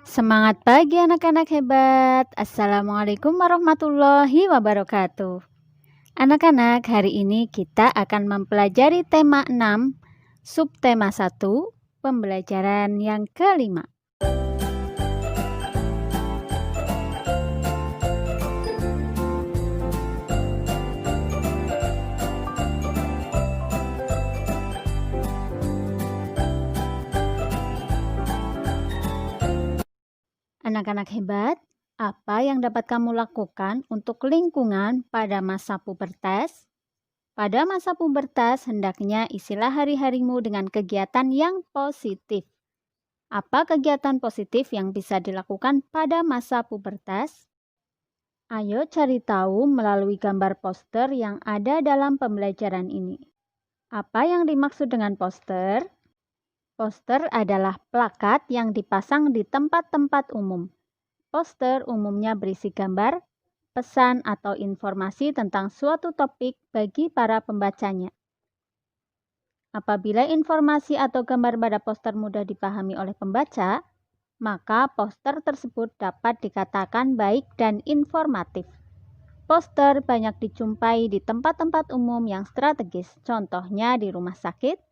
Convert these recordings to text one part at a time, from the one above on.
Semangat pagi anak-anak hebat. Assalamualaikum warahmatullahi wabarakatuh. Anak-anak, hari ini kita akan mempelajari tema 6, subtema 1, pembelajaran yang kelima. Anak-anak hebat, apa yang dapat kamu lakukan untuk lingkungan pada masa pubertas? Pada masa pubertas, hendaknya isilah hari-harimu dengan kegiatan yang positif. Apa kegiatan positif yang bisa dilakukan pada masa pubertas? Ayo cari tahu melalui gambar poster yang ada dalam pembelajaran ini. Apa yang dimaksud dengan poster? Poster adalah plakat yang dipasang di tempat-tempat umum. Poster umumnya berisi gambar, pesan atau informasi tentang suatu topik bagi para pembacanya. Apabila informasi atau gambar pada poster mudah dipahami oleh pembaca, maka poster tersebut dapat dikatakan baik dan informatif. Poster banyak dijumpai di tempat-tempat umum yang strategis, contohnya di rumah sakit,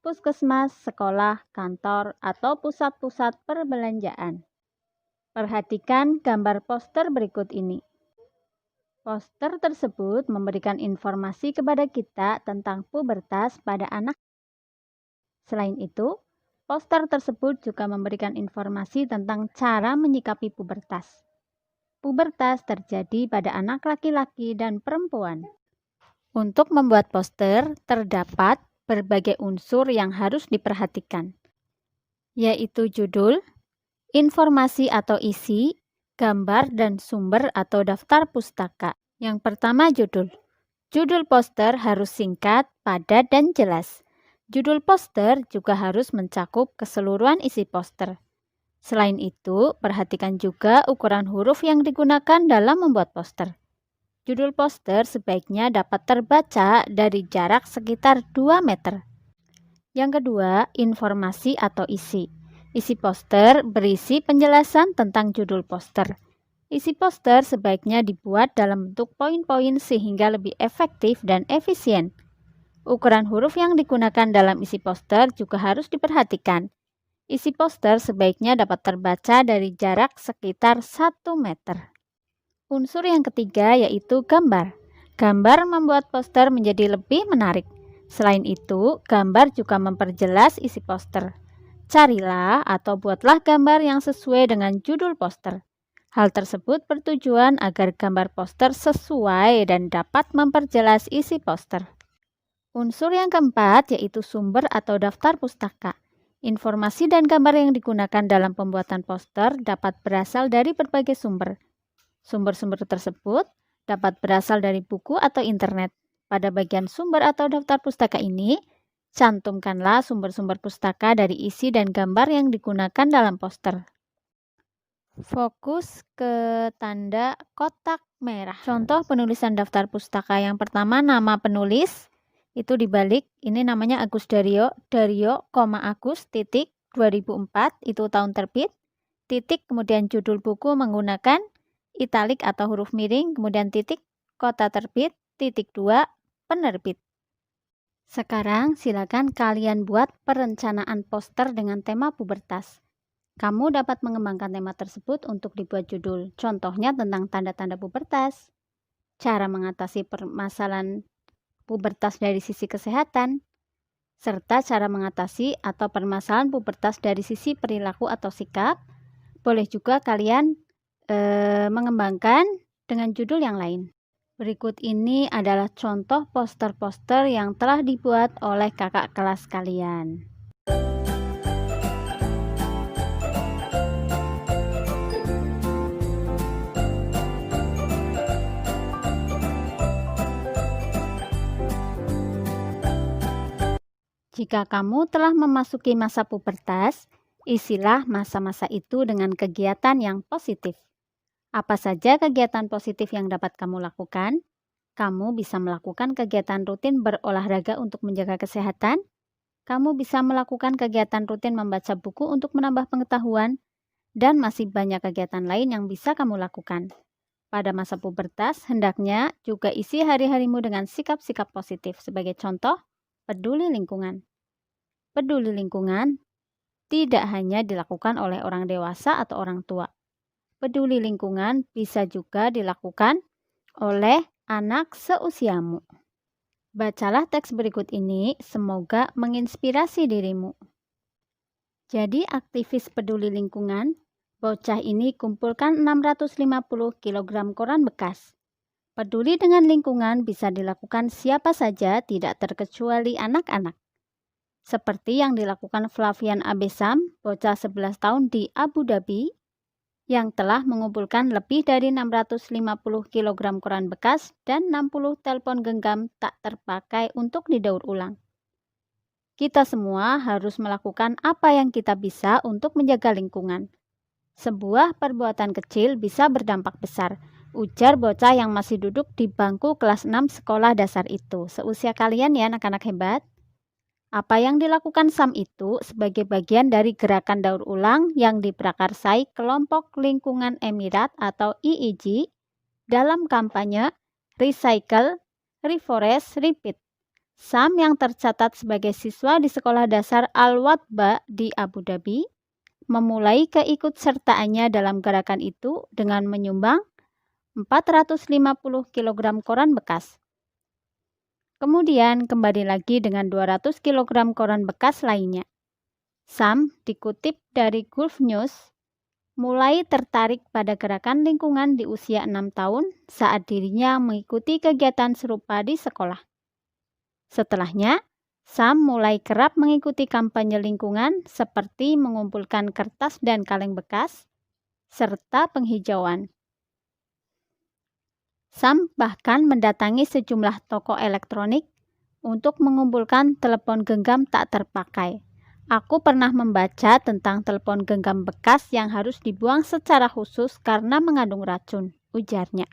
puskesmas, sekolah, kantor, atau pusat-pusat perbelanjaan. Perhatikan gambar poster berikut ini. Poster tersebut memberikan informasi kepada kita tentang pubertas pada anak. Selain itu, poster tersebut juga memberikan informasi tentang cara menyikapi pubertas. Pubertas terjadi pada anak laki-laki dan perempuan. Untuk membuat poster, terdapat berbagai unsur yang harus diperhatikan, yaitu judul, informasi atau isi, gambar, dan sumber atau daftar pustaka. Yang pertama, judul. Judul poster harus singkat, padat, dan jelas. Judul poster juga harus mencakup keseluruhan isi poster. Selain itu, perhatikan juga ukuran huruf yang digunakan dalam membuat poster. Judul poster sebaiknya dapat terbaca dari jarak sekitar 2 meter. Yang kedua, informasi atau isi. Isi poster berisi penjelasan tentang judul poster. Isi poster sebaiknya dibuat dalam bentuk poin-poin sehingga lebih efektif dan efisien. Ukuran huruf yang digunakan dalam isi poster juga harus diperhatikan. Isi poster sebaiknya dapat terbaca dari jarak sekitar 1 meter. Unsur yang ketiga yaitu gambar. Gambar membuat poster menjadi lebih menarik. Selain itu, gambar juga memperjelas isi poster. Carilah atau buatlah gambar yang sesuai dengan judul poster. Hal tersebut bertujuan agar gambar poster sesuai dan dapat memperjelas isi poster. Unsur yang keempat yaitu sumber atau daftar pustaka. Informasi dan gambar yang digunakan dalam pembuatan poster dapat berasal dari berbagai sumber. Sumber-sumber tersebut dapat berasal dari buku atau internet. Pada bagian sumber atau daftar pustaka ini, cantumkanlah sumber-sumber pustaka dari isi dan gambar yang digunakan dalam poster. Fokus ke tanda kotak merah. Contoh penulisan daftar pustaka yang pertama, nama penulis itu dibalik, ini namanya Agus Daryo, Agus, titik, 2004, itu tahun terbit, titik, kemudian judul buku menggunakan italik atau huruf miring, kemudian titik, kota terbit, titik 2, penerbit. Sekarang silakan kalian buat perencanaan poster dengan tema pubertas. Kamu dapat mengembangkan tema tersebut untuk dibuat judul, contohnya tentang tanda-tanda pubertas, cara mengatasi permasalahan pubertas dari sisi kesehatan, serta cara mengatasi atau permasalahan pubertas dari sisi perilaku atau sikap. Boleh juga kalian mengembangkan dengan judul yang lain. Berikut ini adalah contoh poster-poster yang telah dibuat oleh kakak kelas kalian. Jika kamu telah memasuki masa pubertas, isilah masa-masa itu dengan kegiatan yang positif. Apa saja kegiatan positif yang dapat kamu lakukan? Kamu bisa melakukan kegiatan rutin berolahraga untuk menjaga kesehatan. Kamu bisa melakukan kegiatan rutin membaca buku untuk menambah pengetahuan. dan masih banyak kegiatan lain yang bisa kamu lakukan. Pada masa pubertas, hendaknya juga isi hari-harimu dengan sikap-sikap positif. Sebagai contoh, peduli lingkungan. Peduli lingkungan tidak hanya dilakukan oleh orang dewasa atau orang tua. Peduli lingkungan bisa juga dilakukan oleh anak seusiamu. Bacalah teks berikut ini, semoga menginspirasi dirimu. Jadi aktivis peduli lingkungan, bocah ini kumpulkan 650 kg koran bekas. Peduli dengan lingkungan bisa dilakukan siapa saja, tidak terkecuali anak-anak. Seperti yang dilakukan Flavian Abesam, bocah 11 tahun di Abu Dhabi, yang telah mengumpulkan lebih dari 650 kg koran bekas dan 60 telepon genggam tak terpakai untuk didaur ulang. Kita semua harus melakukan apa yang kita bisa untuk menjaga lingkungan. Sebuah perbuatan kecil bisa berdampak besar, ujar bocah yang masih duduk di bangku kelas 6 sekolah dasar itu. Seusia kalian ya anak-anak hebat. Apa yang dilakukan Sam itu sebagai bagian dari gerakan daur ulang yang diprakarsai Kelompok Lingkungan Emirat atau EEG dalam kampanye Recycle, Reforest, Repeat. Sam yang tercatat sebagai siswa di sekolah dasar Al-Wadba di Abu Dhabi memulai keikutsertaannya dalam gerakan itu dengan menyumbang 450 kg koran bekas. Kemudian kembali lagi dengan 200 kg koran bekas lainnya. Sam dikutip dari Gulf News mulai tertarik pada gerakan lingkungan di usia 6 tahun saat dirinya mengikuti kegiatan serupa di sekolah. Setelahnya, Sam mulai kerap mengikuti kampanye lingkungan seperti mengumpulkan kertas dan kaleng bekas, serta penghijauan. Sam bahkan mendatangi sejumlah toko elektronik untuk mengumpulkan telepon genggam tak terpakai. Aku pernah membaca tentang telepon genggam bekas yang harus dibuang secara khusus karena mengandung racun, ujarnya.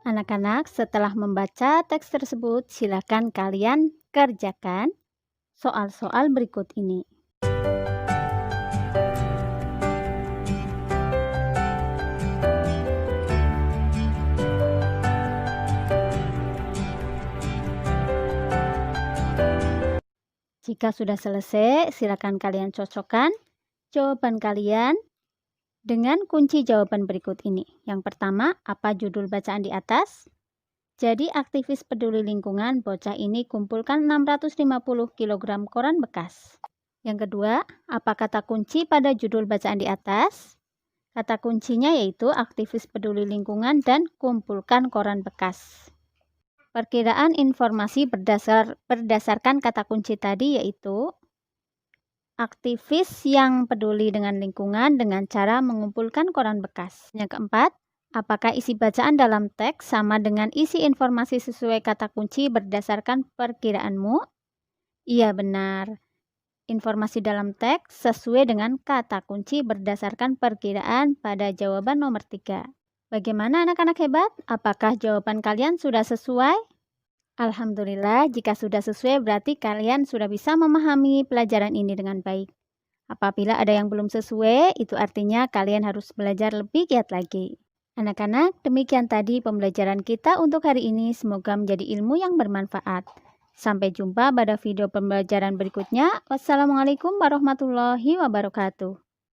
Anak-anak, setelah membaca teks tersebut, silakan kalian kerjakan soal-soal berikut ini. Jika sudah selesai, silakan kalian cocokkan jawaban kalian dengan kunci jawaban berikut ini. Yang pertama, apa judul bacaan di atas? Jadi aktivis peduli lingkungan, bocah ini kumpulkan 650 kg koran bekas. Yang kedua, apa kata kunci pada judul bacaan di atas? Kata kuncinya yaitu aktivis peduli lingkungan dan kumpulkan koran bekas. Perkiraan informasi berdasarkan kata kunci tadi yaitu aktivis yang peduli dengan lingkungan dengan cara mengumpulkan koran bekas. Yang keempat, apakah isi bacaan dalam teks sama dengan isi informasi sesuai kata kunci berdasarkan perkiraanmu? Iya, benar. Informasi dalam teks sesuai dengan kata kunci berdasarkan perkiraan pada jawaban nomor 3. Bagaimana anak-anak hebat? Apakah jawaban kalian sudah sesuai? Alhamdulillah, jika sudah sesuai berarti kalian sudah bisa memahami pelajaran ini dengan baik. Apabila ada yang belum sesuai, itu artinya kalian harus belajar lebih giat lagi. Anak-anak, demikian tadi pembelajaran kita untuk hari ini. Semoga menjadi ilmu yang bermanfaat. Sampai jumpa pada video pembelajaran berikutnya. Wassalamualaikum warahmatullahi wabarakatuh.